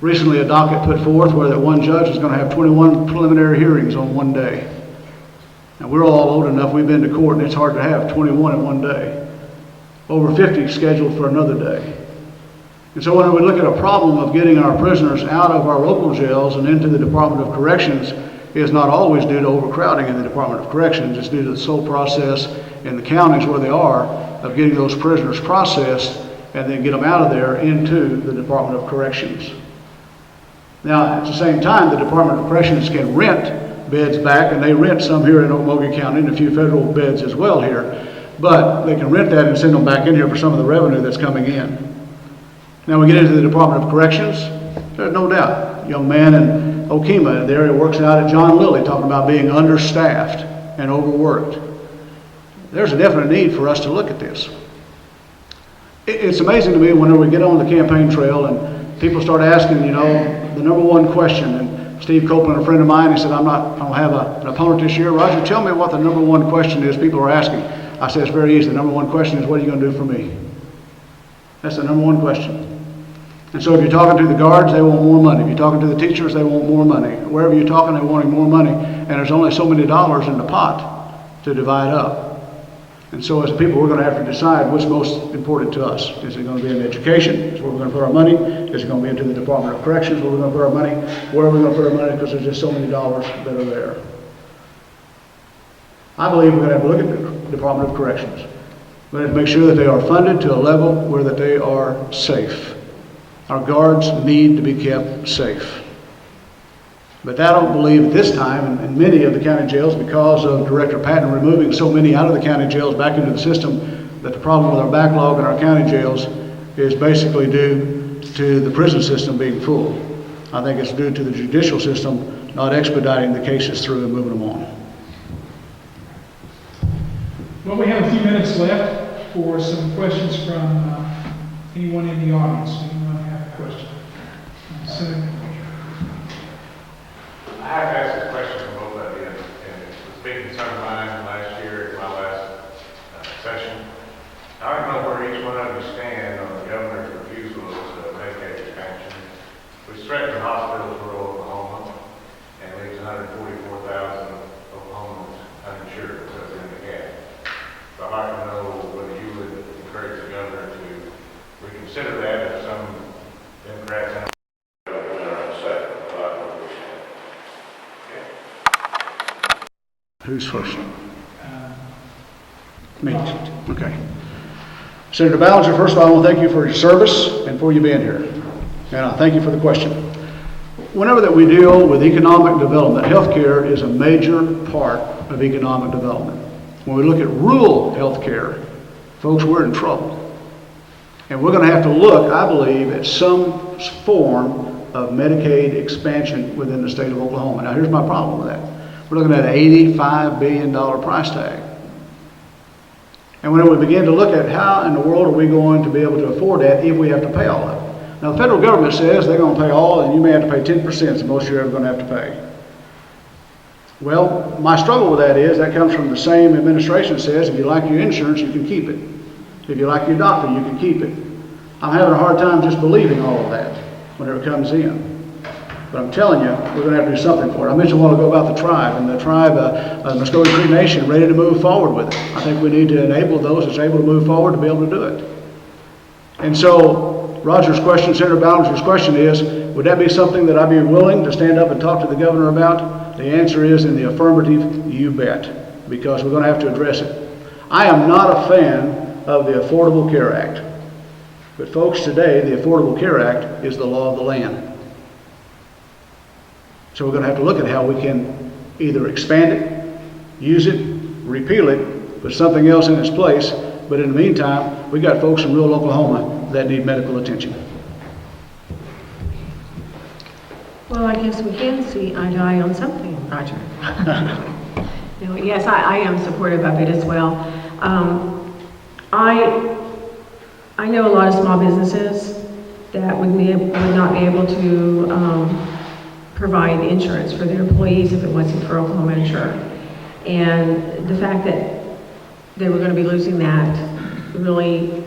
Speaker 3: Recently, a docket put forth where that one judge is going to have 21 preliminary hearings on one day. Now, we're all old enough, we've been to court, and it's hard to have 21 in one day. Over 50 scheduled for another day. And so when we look at a problem of getting our prisoners out of our local jails and into the Department of Corrections, it is not always due to overcrowding in the Department of Corrections. It's due to the slow process in the counties where they are of getting those prisoners processed and then get them out of there into the Department of Corrections. Now, at the same time, the Department of Corrections can rent beds back, and they rent some here in Okmulgee County and a few federal beds as well here, but they can rent that and send them back in here for some of the revenue that's coming in. Now we get into the Department of Corrections, there's no doubt. A young man in Okemah, the area works out at John Lilly, talking about being understaffed and overworked. There's a definite need for us to look at this. It's amazing to me whenever we get on the campaign trail and people start asking, you know, the number one question. And Steve Copeland, a friend of mine, he said, I don't have an opponent this year. Roger, tell me what the number one question is people are asking. I said, it's very easy. The number one question is, what are you going to do for me? That's the number one question. And so if you're talking to the guards, they want more money. If you're talking to the teachers, they want more money. Wherever you're talking, they're wanting more money. And there's only so many dollars in the pot to divide up. And so as a people, we're going to have to decide what's most important to us. Is it going to be in education? Is where we're going to put our money? Is it going to be into the Department of Corrections? Where we're going to put our money? Where are we going to put our money? Because there's just so many dollars that are there. I believe we're going to have to look at the Department of Corrections. We're going to have to make sure that they are funded to a level where that they are safe. Our guards need to be kept safe. But I don't believe at this time in many of the county jails, because of Director Patton removing so many out of the county jails back into the system, that the problem with our backlog in our county jails is basically due to the prison system being full. I think it's due to the judicial system not expediting the cases through and moving them on.
Speaker 1: Well, we have a few minutes left for some questions from anyone in the audience. Anyone have a question? Senator.
Speaker 4: I have to ask this question for both of you, and it's a big concern of mine last year at my last session. I don't know where each one of you stand on the governor's refusal of Medicaid expansion, which threatens hospitals in rural Oklahoma and leaves 144,000 Oklahomans uninsured because they're in the gap. So I'd like to know whether you would encourage the governor to reconsider that if some Democrats in
Speaker 3: Who's first? Me. Okay. Senator Ballinger, first of all, I want to thank you for your service and for you being here. And I thank you for the question. Whenever that we deal with economic development, healthcare is a major part of economic development. When we look at rural healthcare, folks, we're in trouble. And we're going to have to look, I believe, at some form of Medicaid expansion within the state of Oklahoma. Now, here's my problem with that. We're looking at an $85 billion price tag. And when we begin to look at how in the world are we going to be able to afford that if we have to pay all of it. Now, the federal government says they're going to pay all, and you may have to pay 10%, so most you're ever going to have to pay. Well, my struggle with that is that comes from the same administration that says if you like your insurance, you can keep it. If you like your doctor, you can keep it. I'm having a hard time just believing all of that whenever it comes in. But I'm telling you, we're going to have to do something for it. I mentioned a while ago about the tribe, and the tribe, Muscogee Creek Nation, ready to move forward with it. I think we need to enable those that's able to move forward to be able to do it. And so, Roger's question, Senator Ballinger's question is, would that be something that I'd be willing to stand up and talk to the governor about? The answer is in the affirmative, you bet, because we're going to have to address it. I am not a fan of the Affordable Care Act. But folks, today, the Affordable Care Act is the law of the land. So we're going to have to look at how we can either expand it, use it, repeal it, put something else in its place. But in the meantime, we got folks in rural Oklahoma that need medical attention.
Speaker 2: Well, I guess we can see eye to eye on something, Roger. No, yes, I am supportive of it as well. I know a lot of small businesses that would not be able to provide insurance for their employees if it wasn't for Oklahoma Insure. And the fact that they were going to be losing that really,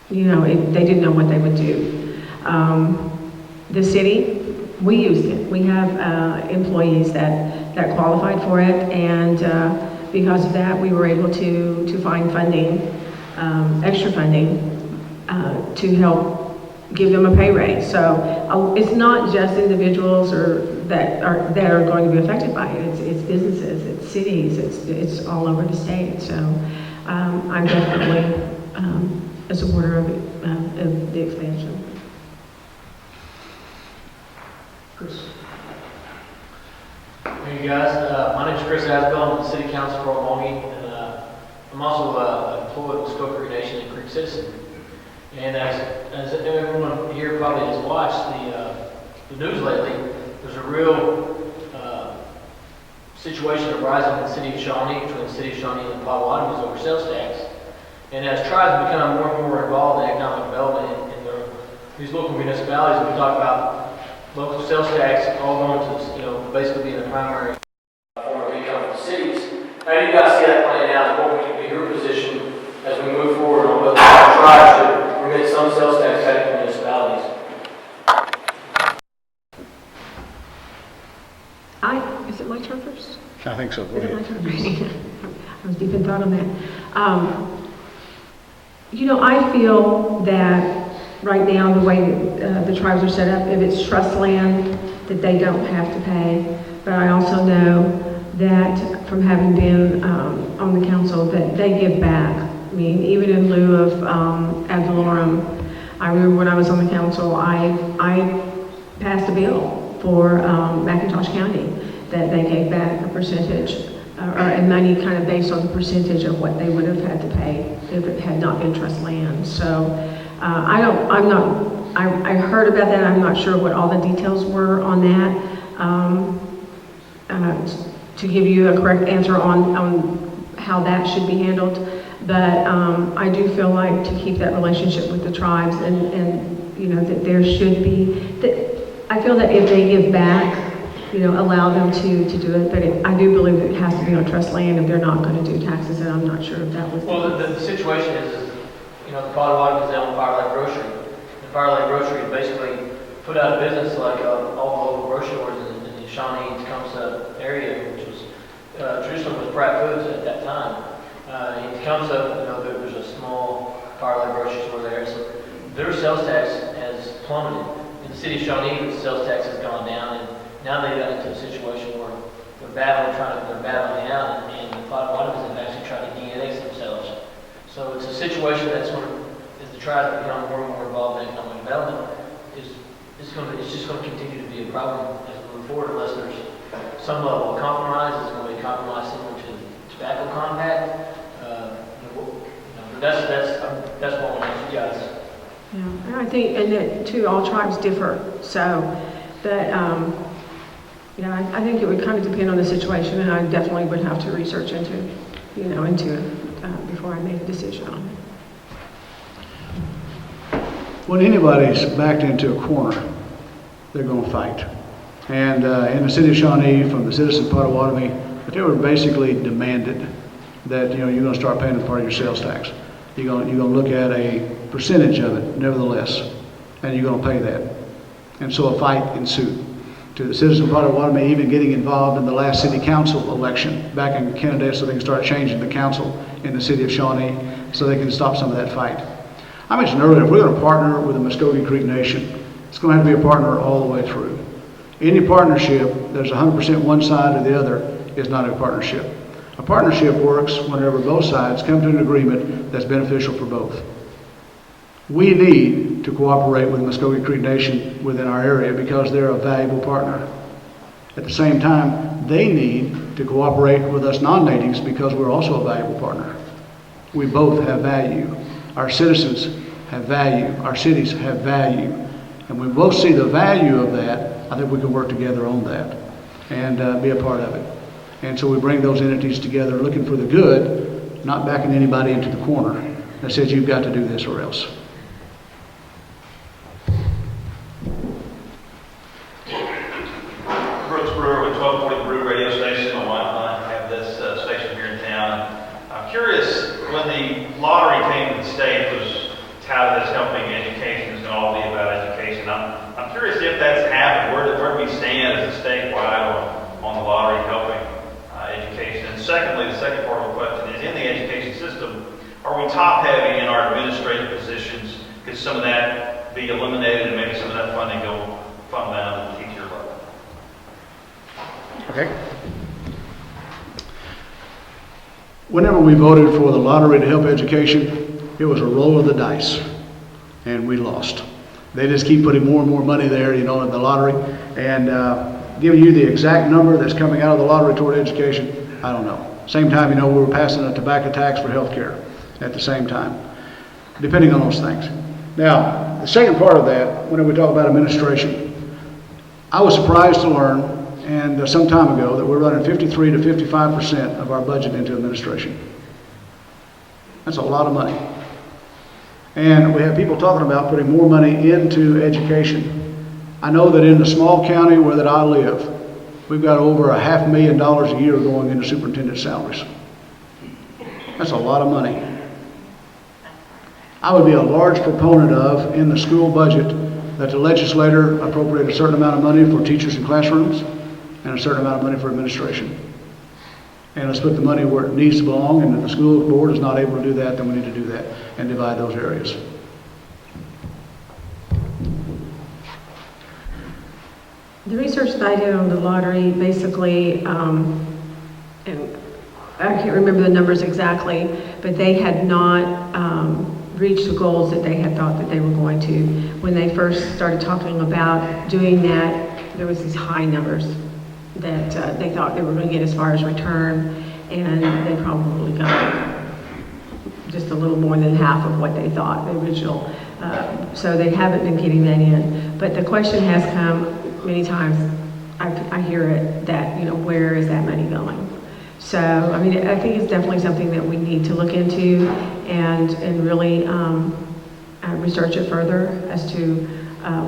Speaker 2: they didn't know what they would do. The city, we used it. We have employees that qualified for it, and because of that, we were able to find funding, extra funding, to help give them a pay raise. So it's not just individuals that are going to be affected by it. It's businesses, it's cities, it's all over the state. So I'm definitely a supporter of the expansion.
Speaker 1: Chris.
Speaker 5: Hey guys, my name is Chris Asbell. I'm the City Council for Okmulgee, and I'm also an employee of the Muscogee Creek Nation and Creek Citizen. And as everyone here probably has watched the news lately, there's a real situation arising in the city of Shawnee, between the city of Shawnee and the Potawatomis over sales tax. And as tribes become more and more involved in economic development in these local municipalities, we talk about local sales tax all going to, basically being the primary form of income for the cities. How do you guys see that playing out? What would be your position as we move forward on whether the tribe should remit some sales tax back to municipalities?
Speaker 2: Is it my turn first?
Speaker 3: I think so. Go
Speaker 2: Is it my
Speaker 3: ahead.
Speaker 2: turn? I was deep in thought on that. I feel that right now, the way the tribes are set up, if it's trust land, that they don't have to pay. But I also know that from having been on the council, that they give back. I mean, even in lieu of ad valorem, I remember when I was on the council, I passed a bill for McIntosh County that they gave back a percentage, or money kind of based on the percentage of what they would have had to pay if it had not been trust land. So I heard about that. I'm not sure what all the details were on that, to give you a correct answer on how that should be handled. But I do feel like to keep that relationship with the tribes and that there should be, that I feel that if they give back, allow them to do it. But I do believe that it has to be on trust land if they're not going to do taxes, and I'm not sure if that was.
Speaker 5: Well, the situation is the Potawatomis is own Firelight Grocery. And Firelight Grocery is basically put out of business like all the local grocery stores in the Shawnee, Tecumseh area, which was traditionally was Pratt Foods at that time. In Tecumseh, there's a small Firelight grocery store there, so their sales tax has plummeted. In the city of Shawnee, the sales tax has gone down, and now they've got into a situation where they're battling out, and the Potawatomis have actually tried to de-annex themselves. So it's a situation that's sort of, as the tribes become more and more involved in economic development, it's just going to continue to be a problem as we move forward unless there's some level of compromise. It's going to be a compromise similar to the tobacco compact. That's what I want to guys.
Speaker 2: Yeah, and I think, and that too, all tribes differ. So, but I think it would kind of depend on the situation, and I definitely would have to research into it before I made a decision on it.
Speaker 3: When anybody's backed into a corner, they're going to fight. And in the city of Shawnee, from the citizens of Potawatomi, that they were basically demanded that, you know, you're going to start paying a part of your sales tax. You're going to look at a percentage of it, nevertheless, and you're going to pay that. And so a fight ensued. To the citizens of Potawatomi even getting involved in the last city council election back in Canada, so they can start changing the council in the city of Shawnee so they can stop some of that fight. I mentioned earlier, if we're going to partner with the Muskogee Creek Nation, it's going to have to be a partner all the way through. Any partnership that's 100% one side or the other is not a partnership. A partnership works whenever both sides come to an agreement that's beneficial for both. We need to cooperate with the Muskogee Creek Nation within our area because they're a valuable partner. At the same time, they need to cooperate with us non-natives because we're also a valuable partner. We both have value. Our citizens have value. Our cities have value. And we both see the value of that. I think we can work together on that and be a part of it. And so we bring those entities together looking for the good, not backing anybody into the corner that says you've got to do this or else.
Speaker 6: Brooks Brewer with 1240 Brew radio station. My wife and I have this station here in town. I'm curious, when the lottery came to the state, it was touted as helping education. It's going to all be about education. I'm curious if that's happened. Where do we stand as a statewide on the lottery helping education? And secondly, the second part of the question is, in the education system, are we top heavy in our administrative positions? Could some of that be eliminated and maybe some of that funding go fund down to the teacher level?
Speaker 3: Okay. Whenever we voted for the lottery to help education, it was a roll of the dice, and we lost. They just keep putting more and more money there, you know, in the lottery, and giving you the exact number that's coming out of the lottery toward education, I don't know. Same time, you know, we were passing a tobacco tax for health care at the same time, depending on those things. Now, the second part of that, when we talk about administration, I was surprised to learn, and some time ago, that we're running 53 to 55% of our budget into administration. That's a lot of money. And we have people talking about putting more money into education. I know that in the small county where that I live, we've got over $500,000 a year going into superintendent salaries. That's a lot of money. I would be a large proponent of, in the school budget, that the legislator appropriate a certain amount of money for teachers in classrooms and a certain amount of money for administration. And let's put the money where it needs to belong, and if the school board is not able to do that, then we need to do that and divide those areas.
Speaker 2: The research that I did on the lottery, basically, and I can't remember the numbers exactly, but they had not reached the goals that they had thought that they were going to. When they first started talking about doing that, there was these high numbers that they thought they were going to get as far as return, and they probably got just a little more than half of what they thought, the original. So they haven't been getting that in. But the question has come many times, I hear it, that, you know, where is that money going? So, I mean, I think it's definitely something that we need to look into and really research it further as to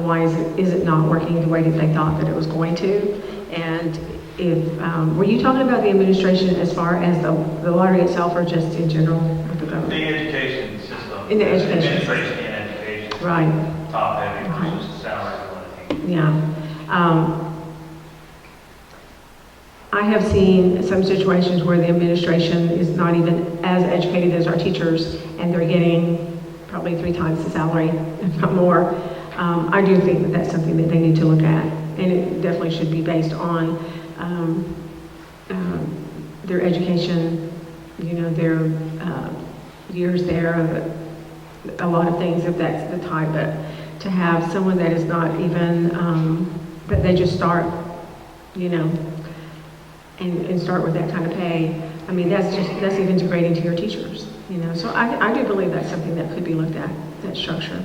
Speaker 2: why is it not working the way that they thought that it was going to. And if, were you talking about the administration as far as the lottery itself, or just in general with the government?
Speaker 6: The education system.
Speaker 2: In the education
Speaker 6: Administration and education.
Speaker 2: Right.
Speaker 6: Top heavy
Speaker 2: Right.
Speaker 6: versus salary.
Speaker 2: Yeah. I have seen some situations where the administration is not even as educated as our teachers, and they're getting probably 3 times the salary, if not more. I do think that that's something that they need to look at, and it definitely should be based on their education, you know, their years there, a lot of things, if that's the type. But to have someone that is not even, that they just start, you know, and start with that kind of pay, I mean, that's even degrading to your teachers, you know. So I do believe that's something that could be looked at, that structure.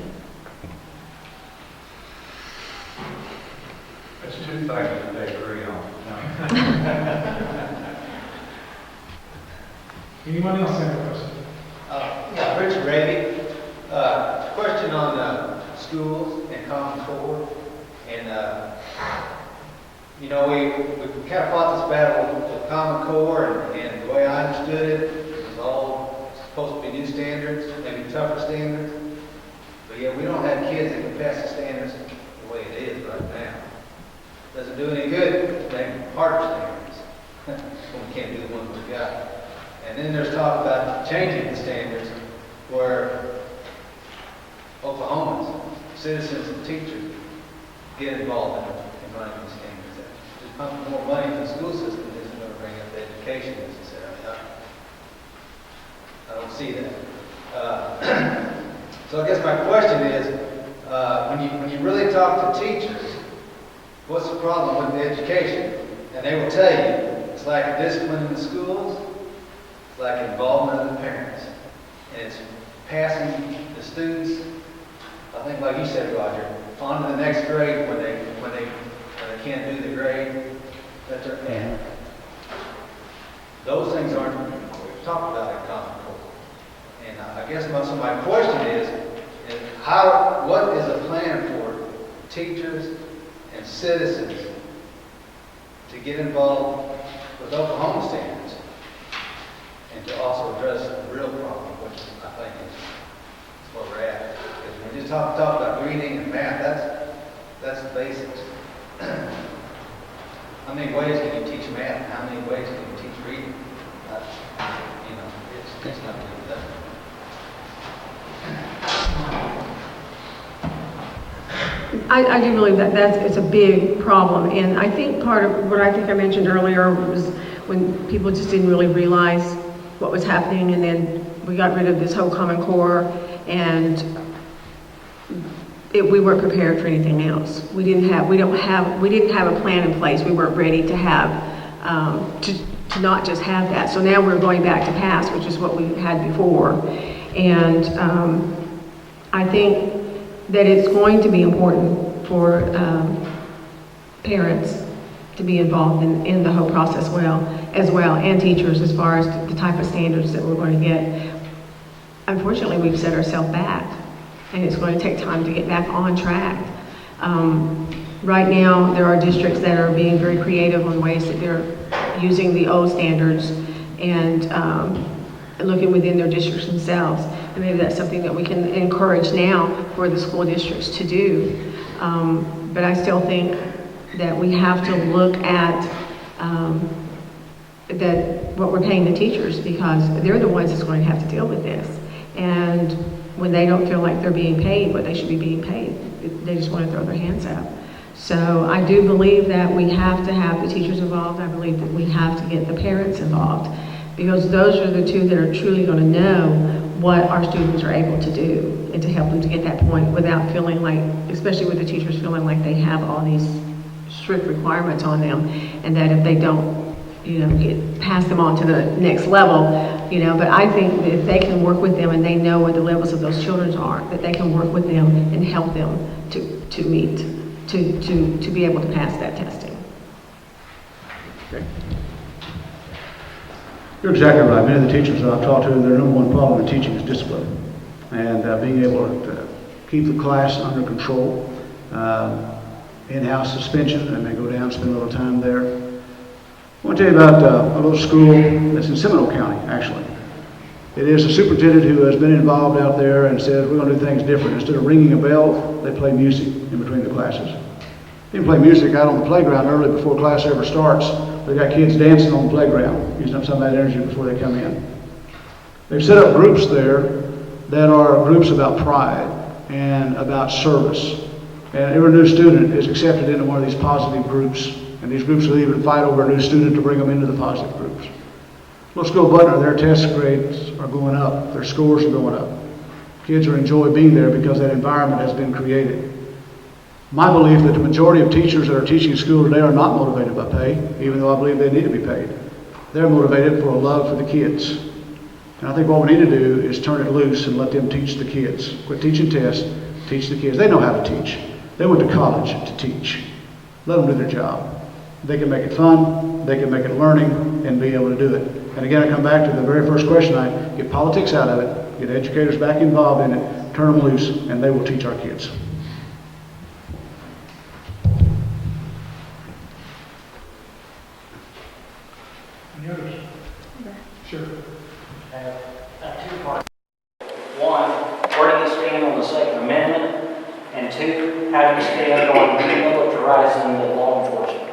Speaker 7: That's 2 things that they agree on.
Speaker 1: Anyone else have a question?
Speaker 8: Yeah, Rich Raby. Question on schools and Common Core. And you know, we kind of fought this battle with Common Core, and the way I understood it, it was all supposed to be new standards, maybe tougher standards. But yeah, we don't have kids that can pass the standards the way it is right now. Doesn't do any good to make harder standards when we can't do the ones we got. And then there's talk about changing the standards where Oklahomans, citizens and teachers get involved in running these standards. Just pumping more money into the school system isn't going to bring up the education necessarily. I don't see that. So I guess my question is, when you really talk to teachers, what's the problem with the education? And they will tell you, it's like discipline in the schools, it's like involvement of the parents. And it's passing the students, I think like you said, Roger, on to the next grade when they can't do the grade that they're at. Those things aren't talked about in Common Core. And I guess my question is what is a plan for teachers and citizens to get involved with Oklahoma standards and to also address the real problem, which I think is where we're at. Because when we just talk about reading and math, that's the basics. How many ways can you teach math and how many ways can you teach reading? It's not going to be done.
Speaker 2: I do believe that it's a big problem, and I think part of what I think I mentioned earlier was when people just didn't really realize what was happening, and then we got rid of this whole Common Core, and we weren't prepared for anything else. We didn't have a plan in place. We weren't ready to have to not just have that. So now we're going back to past, which is what we had before, and I think that it's going to be important for parents to be involved in the whole process as well, and teachers as far as the type of standards that we're going to get. Unfortunately, we've set ourselves back, and it's going to take time to get back on track. Right now, there are districts that are being very creative on ways that they're using the old standards and looking within their districts themselves. And maybe that's something that we can encourage now for the school districts to do. But I still think that we have to look at what we're paying the teachers, because they're the ones that's going to have to deal with this. And when they don't feel like they're being paid what they should be being paid, they just want to throw their hands up. So I do believe that we have to have the teachers involved. I believe that we have to get the parents involved, because those are the two that are truly going to know what our students are able to do, and to help them to get that point without feeling like, especially with the teachers feeling like they have all these strict requirements on them, and that if they don't, pass them on to the next level, but I think that if they can work with them and they know what the levels of those children are, that they can work with them and help them to meet, to be able to pass that testing.
Speaker 3: Okay. You're exactly right. Many of the teachers that I've talked to, their number one problem in teaching is discipline, and being able to keep the class under control, in-house suspension, and they go down, spend a little time there. I want to tell you about a little school that's in Seminole County, actually. It is a superintendent who has been involved out there and said, we're going to do things different. Instead of ringing a bell, they play music in between the classes. They can play music out on the playground early before class ever starts. They've got kids dancing on the playground, using up some of that energy before they come in. They've set up groups there that are groups about pride and about service. And every new student is accepted into one of these positive groups. And these groups will even fight over a new student to bring them into the positive groups. Little school Butner, their test grades are going up. Their scores are going up. Kids are enjoying being there because that environment has been created. My belief that the majority of teachers that are teaching school today are not motivated by pay, even though I believe they need to be paid. They're motivated for a love for the kids. And I think what we need to do is turn it loose and let them teach the kids. Quit teaching tests, teach the kids. They know how to teach. They went to college to teach. Let them do their job. They can make it fun, they can make it learning, and be able to do it. And again, I come back to the very first question, I get politics out of it, get educators back involved in it, turn them loose, and they will teach our kids.
Speaker 9: do you stand on the Second Amendment? And two, how do you stand on demilitarizing the law enforcement?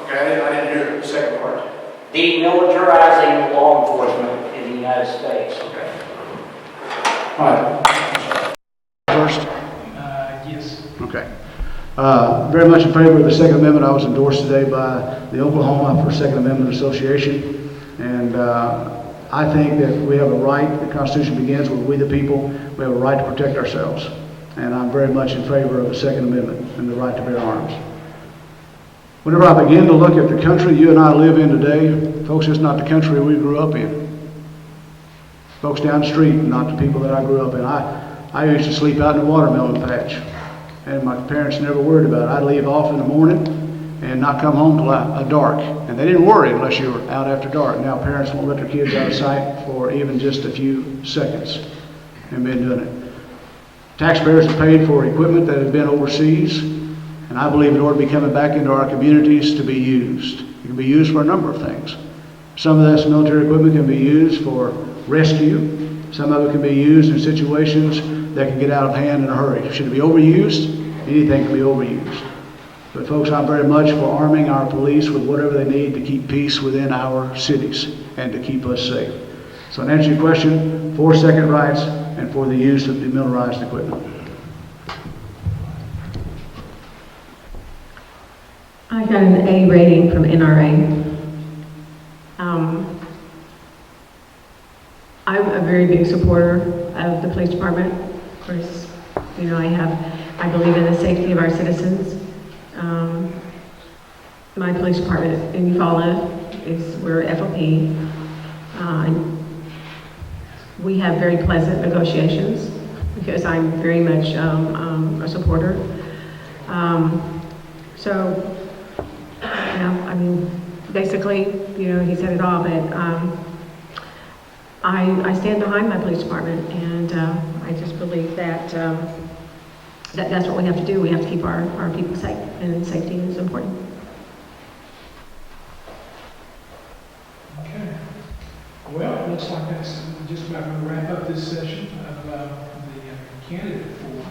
Speaker 10: Okay, I didn't hear the second part.
Speaker 9: Demilitarizing law enforcement in the United States.
Speaker 10: Okay. All right.
Speaker 3: First?
Speaker 1: Yes.
Speaker 3: Okay. Very much in favor of the Second Amendment. I was endorsed today by the Oklahoma for Second Amendment Association. And I think that we have a right, the Constitution begins with we the people, we have a right to protect ourselves. And I'm very much in favor of the Second Amendment and the right to bear arms. Whenever I begin to look at the country you and I live in today, folks, it's not the country we grew up in. Folks down the street, not the people that I grew up in. I used to sleep out in the watermelon patch. And my parents never worried about it. I'd leave off in the morning and not come home till dark. And they didn't worry unless you were out after dark. Now parents won't let their kids out of sight for even just a few seconds. And been doing it. Taxpayers have paid for equipment that has been overseas. And I believe it ought to be coming back into our communities to be used. It can be used for a number of things. Some of this military equipment can be used for rescue. Some of it can be used in situations that can get out of hand in a hurry. Should it be overused? Anything can be overused. But folks, I'm very much for arming our police with whatever they need to keep peace within our cities and to keep us safe. So in answer to your question, for second rights and for the use of demilitarized equipment.
Speaker 2: I got an A rating from NRA. I'm a very big supporter of the police department. Of course, you know, I believe in the safety of our citizens. My police department in Eufaula we're FOP. We have very pleasant negotiations because I'm very much a supporter. So, I mean, basically, you know, he said it all, but I stand behind my police department, and I just believe that, that's what we have to do. We have to keep our people safe, and safety is important.
Speaker 1: Okay. Well, it looks like that's just about going to wrap up this session of the candidate forum.